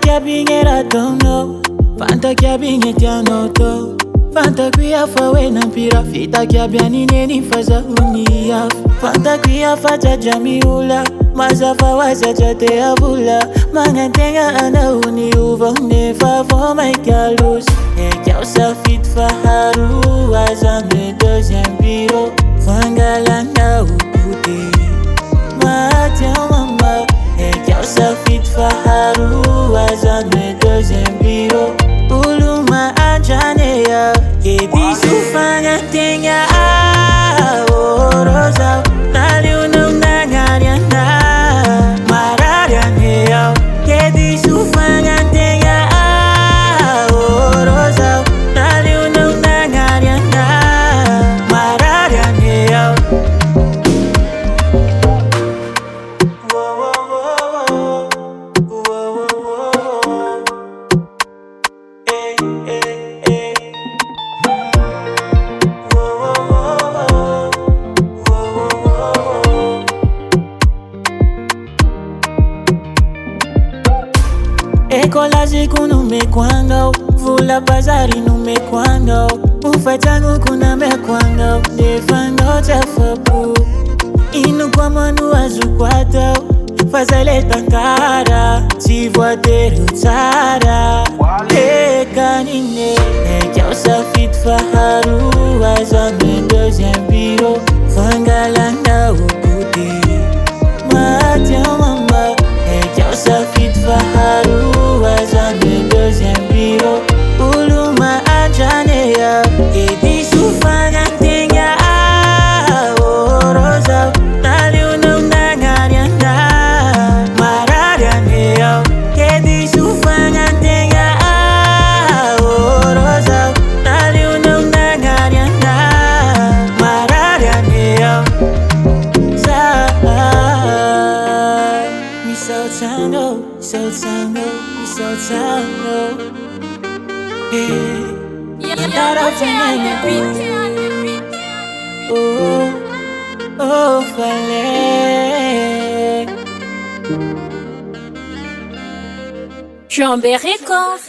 kia binge la tono, fanta kia binge tianoto. Fanta kuya fawe na mpira, fita kia bianine ni faza unia. Fanta kuya faja jami ula, mazafa waza jate abula. Mangantenga ana uni uvonde favo maikalus. Kia usa fit faharoa, zame deuxième bureau. Fangalanga ukute, matia mama. Kia usa fit faharoa, zame deuxième bureau. Uluma anjanea, kedi sufanga tenga rosa. Nali unumna ngariana, mararianea. Kedi sufanga tenga rosa. Nali unumna ngariana, mararianea. Ekolazi kunu mekwando, vula bazari nu mekwando. Ufatangu kuna mekwando, defando chafapu. Inu kwa manu azukwato, fazale tankara. Tivoateru tsara, ekanine. Kia usa fit faharoa, zame deuxième bureau. Fangalanga ukute, matia mama. Kia usa fit faharoa, zame deuxième bureau. Uluma anjanea, kedi sufanga tenga rosa. Nali unumna ngariana, mararianea. Kedi sufanga tenga rosa. Nali unumna ngariana, mararianea. So tango. Hey, oh, fallait. J'en Records.